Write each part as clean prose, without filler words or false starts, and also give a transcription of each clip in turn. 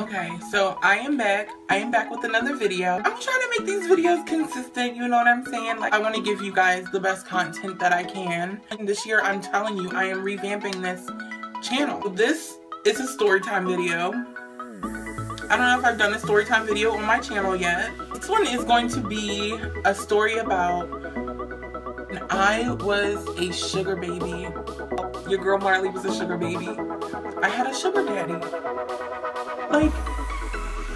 Okay, so I am back with another video. I'm trying to make these videos consistent, you know what I'm saying? Like, I want to give you guys the best content that I can. And this year, I'm telling you, I am revamping this channel. This is a story time video. I don't know if I've done a story time video on my channel yet. This one is going to be a story about when I was a sugar baby. Your girl Marley was a sugar baby. I had a sugar daddy. Like,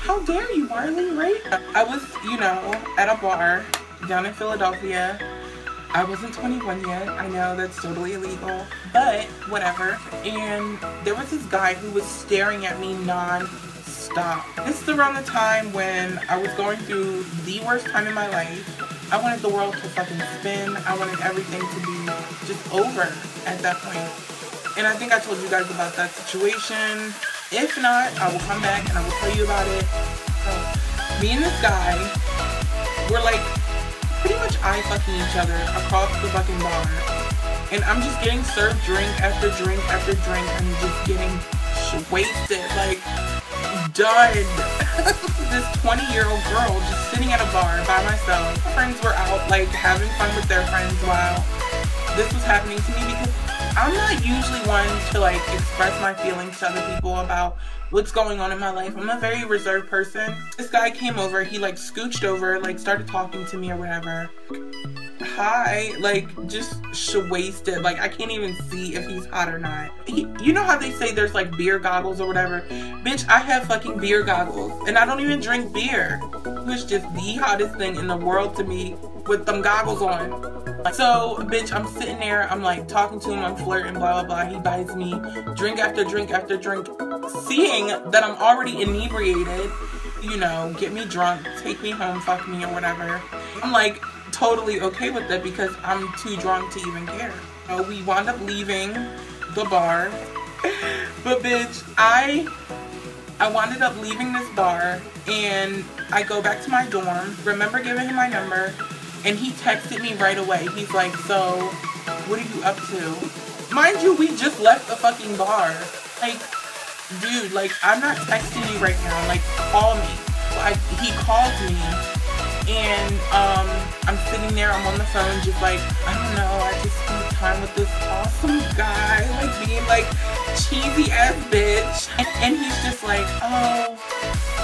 how dare you, Marley, right? I was, you know, at a bar down in Philadelphia. I wasn't 21 yet. I know that's totally illegal, but whatever. And there was this guy who was staring at me non-stop. This is around the time when I was going through the worst time in my life. I wanted the world to fucking spin. I wanted everything to be just over at that point. And I think I told you guys about that situation. If not, I will come back and I will tell you about it. So, me and this guy, we're like pretty much eye-fucking each other across the fucking bar. And I'm just getting served drink after drink after drink. I'm just getting wasted, like, done. This 20-year-old girl just sitting at a bar by myself. My friends were out, like, having fun with their friends while this was happening to me, because I'm not usually one to, like, express my feelings to other people about what's going on in my life. I'm a very reserved person. This guy came over, he, like, scooched over, like, started talking to me or whatever. Hi, like, just wasted. Like, I can't even see if he's hot or not. You know how they say there's, like, beer goggles or whatever? Bitch, I have fucking beer goggles, and I don't even drink beer. It was just the hottest thing in the world to me with them goggles on. So, bitch, I'm sitting there, I'm like talking to him, I'm flirting, blah, blah, blah. He buys me drink after drink after drink. Seeing that I'm already inebriated, you know, get me drunk, take me home, fuck me or whatever. I'm like totally okay with it because I'm too drunk to even care. So we wound up leaving the bar. But bitch, I wound up leaving this bar and I go back to my dorm. Remember giving him my number. And he texted me right away. He's like, so, what are you up to? Mind you, we just left the fucking bar. Like, dude, like, I'm not texting you right now. Like, call me. He called me, and I'm sitting there, I'm on the phone, just like, I don't know, I just spent time with this awesome guy, like, being, like, cheesy-ass bitch. And he's just like, oh,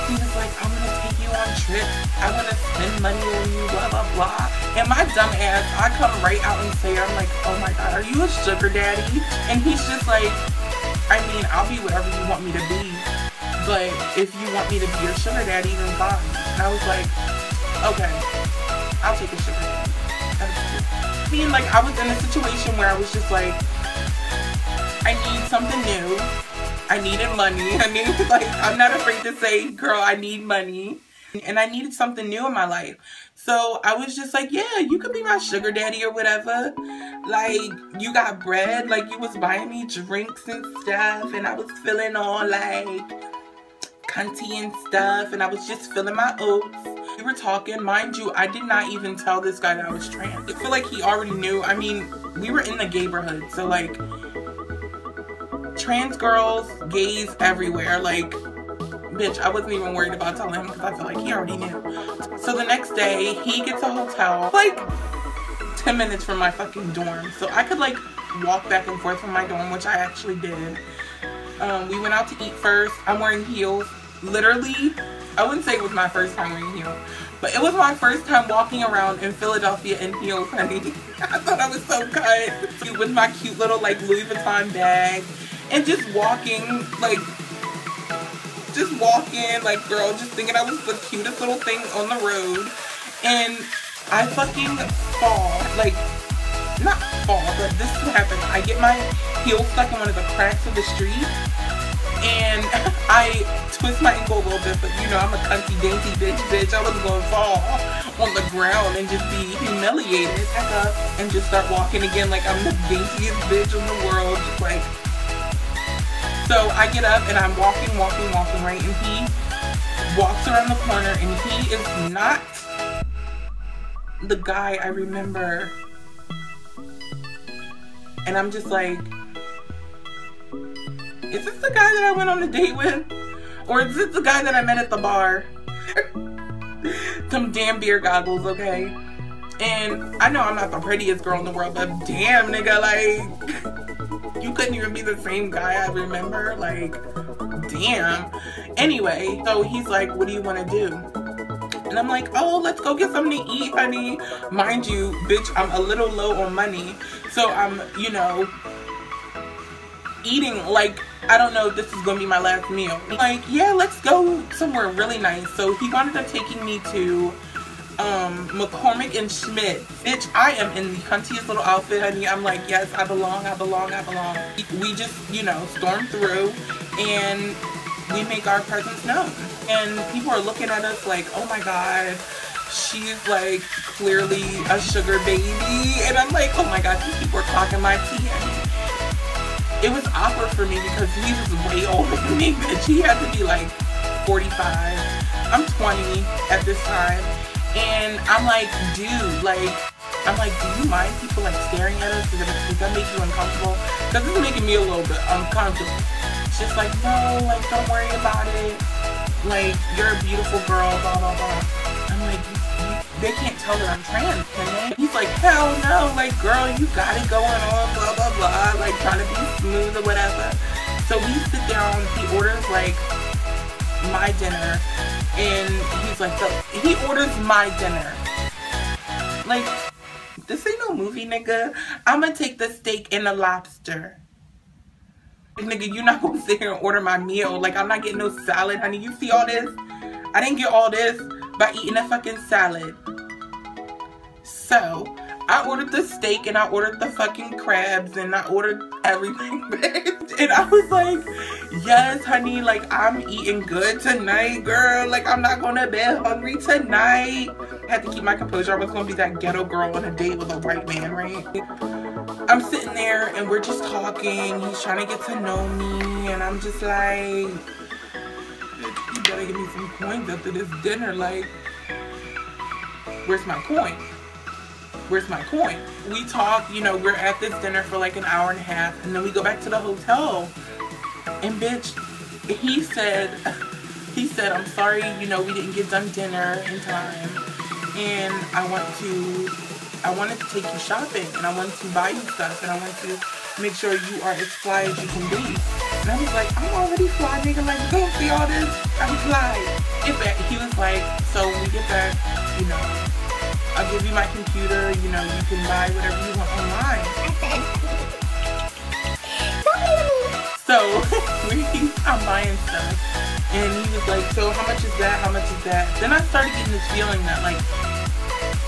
he was like, I'm gonna take you on trips. I want to spend money on you, blah, blah, blah. And my dumb ass, I come right out and say, I'm like, oh my God, are you a sugar daddy? And he's just like, I mean, I'll be whatever you want me to be. But if you want me to be your sugar daddy, then fine. And I was like, okay, I'll take a sugar daddy. That's cool. I mean, like, I was in a situation where I was just like, I need something new. I needed money. I mean, like, I'm not afraid to say, girl, I need money. And I needed something new in my life. So I was just like, yeah, you could be my sugar daddy or whatever. Like, you got bread. Like, you was buying me drinks and stuff. And I was feeling all, like, cunty and stuff. And I was just feeling my oats. We were talking. Mind you, I did not even tell this guy that I was trans. I feel like he already knew. I mean, we were in the gayborhood. So, like, trans girls, gays everywhere. Like, bitch, I wasn't even worried about telling him because I feel like he already knew. So the next day, he gets a hotel like 10 minutes from my fucking dorm. So I could like walk back and forth from my dorm, which I actually did. We went out to eat first. I'm wearing heels. Literally, I wouldn't say it was my first time wearing heels, but it was my first time walking around in Philadelphia in heels, honey. I thought I was so cut with my cute little like Louis Vuitton bag and just walking like, girl, just thinking I was the cutest little thing on the road. And I fucking fall, like, not fall, but this is what happened. I get my heel stuck in one of the cracks of the street, and I twist my ankle a little bit, but you know, I'm a cunty, dainty bitch. I wasn't gonna fall on the ground and just be humiliated. Back up and just start walking again like I'm the daintiest bitch in the world, just like. So I get up and I'm walking, right? And he walks around the corner and he is not the guy I remember. And I'm just like, is this the guy that I went on a date with? Or is this the guy that I met at the bar? Some damn beer goggles, okay? And I know I'm not the prettiest girl in the world, but damn, nigga, like, you couldn't even be the same guy I remember. Like, damn. Anyway, so he's like, what do you want to do? And I'm like, oh, let's go get something to eat, honey. Mind you, bitch, I'm a little low on money. So I'm, you know, eating like, I don't know if this is going to be my last meal. Like, yeah, let's go somewhere really nice. So he wound up taking me to McCormick and Schmidt. Bitch, I am in the huntiest little outfit, honey. I'm like, yes, I belong, I belong, I belong. We just, you know, storm through and we make our presence known. And people are looking at us like, oh my God, she's like clearly a sugar baby. And I'm like, oh my God, these people are clocking my tea. It was awkward for me because he was way older than me, bitch. He had to be like 45. I'm 20 at this time. And I'm like, dude, like, I'm like, do you mind people like staring at us? Does that make you uncomfortable? Because this is making me a little bit uncomfortable. It's just like, no, like, don't worry about it. Like, you're a beautiful girl, blah, blah, blah. I'm like, they can't tell that I'm trans, can they? He's like, hell no, like, girl, you got it going on, blah, blah, blah. Like, trying to be smooth or whatever. So we sit down, he orders, like, my dinner. And he's like, he orders my dinner. Like, this ain't no movie, nigga. I'm gonna take the steak and the lobster. Nigga, you're not gonna sit here and order my meal. Like, I'm not getting no salad, honey. You see all this? I didn't get all this by eating a fucking salad. So, I ordered the steak and I ordered the fucking crabs and I ordered everything, bitch. And I was like, yes, honey, like, I'm eating good tonight, girl. Like, I'm not going to bed hungry tonight. I had to keep my composure. I was going to be that ghetto girl on a date with a white man, right? I'm sitting there and we're just talking. He's trying to get to know me. And I'm just like, you better give me some coins after this dinner. Like, where's my coin? Where's my coin? We talk, you know, we're at this dinner for like an hour and a half, and then we go back to the hotel. And bitch, he said, I'm sorry, you know, we didn't get done dinner in time. And I wanted to take you shopping, and I wanted to buy you stuff, and I wanted to make sure you are as fly as you can be. And I was like, I'm already fly, nigga. Like, you don't see all this? I'm fly. He was like, so when we get back, you know, I'll give you my computer, you know, you can buy whatever you want online. So, I'm buying stuff. And he was like, so how much is that? How much is that? Then I started getting this feeling that, like,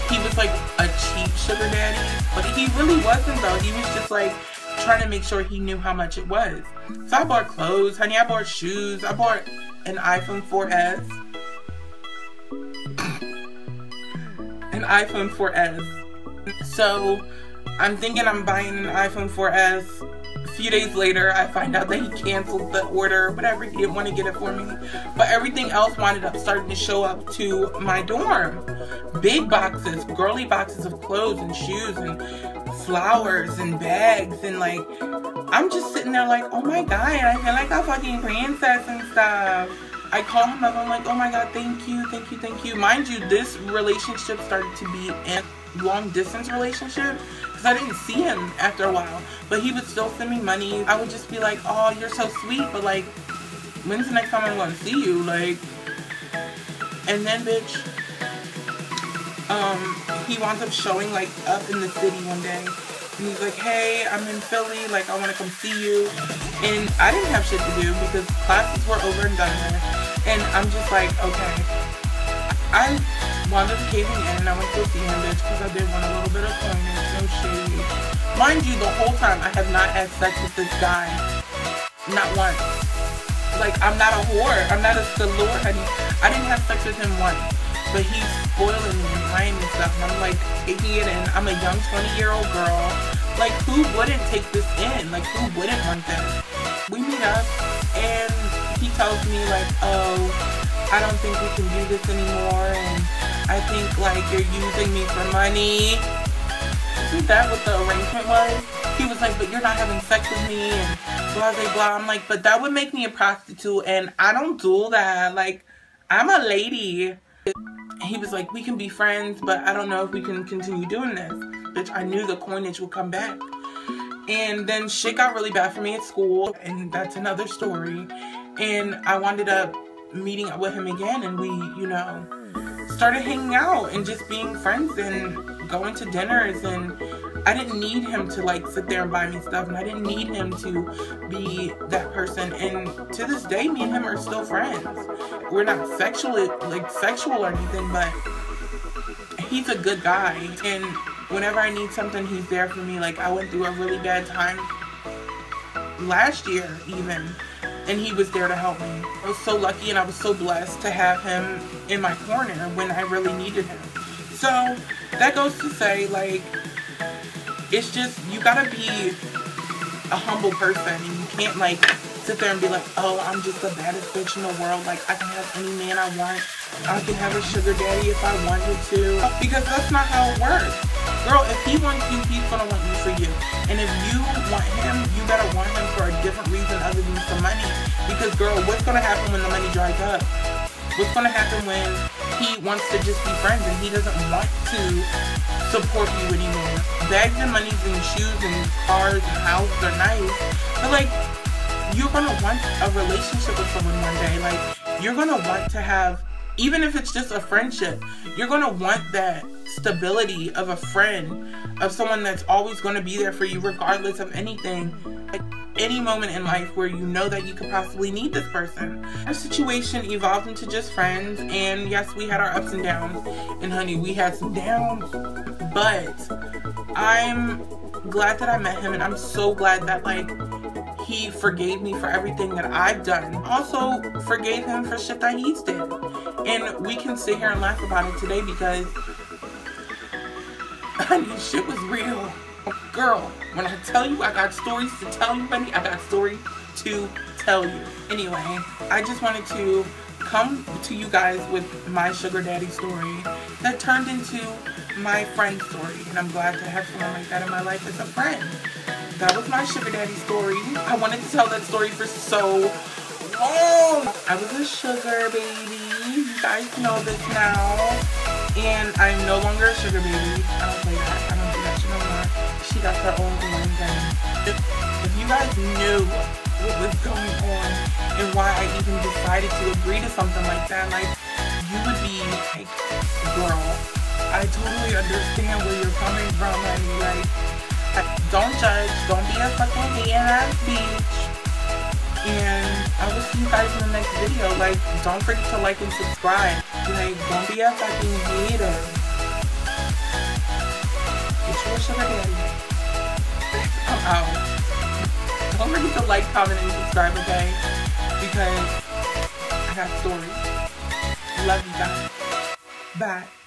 he was like a cheap sugar daddy. But he really wasn't, though. He was just like trying to make sure he knew how much it was. So I bought clothes, honey. I bought shoes. I bought an iPhone 4S. An iPhone 4S. So I'm thinking I'm buying an iPhone 4S. A few days later, I find out that he canceled the order, whatever. He didn't want to get it for me. But everything else wound up starting to show up to my dorm. Big boxes, girly boxes of clothes and shoes and flowers and bags. And like, I'm just sitting there like, oh my God, I feel like a fucking princess and stuff. I call him up, I'm like, oh my God, thank you, thank you, thank you. Mind you, this relationship started to be a long distance relationship because I didn't see him after a while. But he would still send me money. I would just be like, oh, you're so sweet, but like, when's the next time I'm going to see you? Like, and then, bitch, he winds up showing like up in the city one day. And he's like, hey, I'm in Philly, like, I want to come see you. And I didn't have shit to do because classes were over and done with. And I'm just like, okay. I wound up caving in and I went to go see him, bitch, because I did want a little bit of coinage, no shade. Mind you, the whole time I have not had sex with this guy. Not once. Like, I'm not a whore. I'm not a galore, honey. I didn't have sex with him once. But he's spoiling me and buying me stuff. And I'm like taking it in. I'm a young 20-year-old girl. Like, who wouldn't take this in? Like, who wouldn't want this? We meet up and he tells me like, oh, I don't think we can do this anymore. And I think like you're using me for money. Isn't that what the arrangement was? he was like, but you're not having sex with me and blah, blah, blah. I'm like, but that would make me a prostitute and I don't do that. Like, I'm a lady. He was like, we can be friends, but I don't know if we can continue doing this. Bitch, I knew the coinage would come back. And then shit got really bad for me at school, and that's another story. And I wound up meeting up with him again, and we, you know, started hanging out and just being friends and going to dinners. And I didn't need him to like sit there and buy me stuff, and I didn't need him to be that person. And to this day, me and him are still friends. We're not sexual or anything, but he's a good guy. And whenever I need something, he's there for me. Like, I went through a really bad time last year even, and he was there to help me. I was so lucky and I was so blessed to have him in my corner when I really needed him. So that goes to say, like, it's just, you gotta be a humble person, and you can't like sit there and be like, oh, I'm just the baddest bitch in the world. Like, I can have any man I want. I can have a sugar daddy if I wanted to. Because that's not how it works. Girl, if he wants you, he's gonna want you for you. And if you want him, you better want him for a different reason other than some money. Because girl, what's gonna happen when the money dries up? What's gonna happen when he wants to just be friends and he doesn't want to support you anymore? Bags and monies and shoes and cars and houses are nice, but like, you're gonna want a relationship with someone one day. Like, you're gonna want to have, even if it's just a friendship, you're gonna want that stability of a friend, of someone that's always gonna be there for you regardless of anything. Like, any moment in life where you know that you could possibly need this person. Our situation evolved into just friends, and yes, we had our ups and downs, and honey, we had some downs, but I'm glad that I met him, and I'm so glad that like he forgave me for everything that I've done. Also forgave him for shit that he's did. And we can sit here and laugh about it today because honey, shit was real. Girl, when I tell you I got stories to tell you, honey, I got stories to tell you. Anyway, I just wanted to come to you guys with my sugar daddy story that turned into my friend story. And I'm glad to have someone like that in my life as a friend. That was my sugar daddy story. I wanted to tell that story for so long. I was a sugar baby. You guys know this now. And I'm no longer a sugar baby. I don't play that. I don't do that shit no more. She got her own thing. If you guys knew what was going on and why I even decided to agree to something like that, like, you would be like, girl, I totally understand where you're coming from, honey. Like, don't judge. Don't be a fucking hating-ass bitch. And I will see you guys in the next video. Like, don't forget to like and subscribe. Like, don't be a fucking hater. Get you a sugar daddy. I'm out. Don't forget to like, comment, and subscribe, okay? Because I got stories. Love you guys. Bye.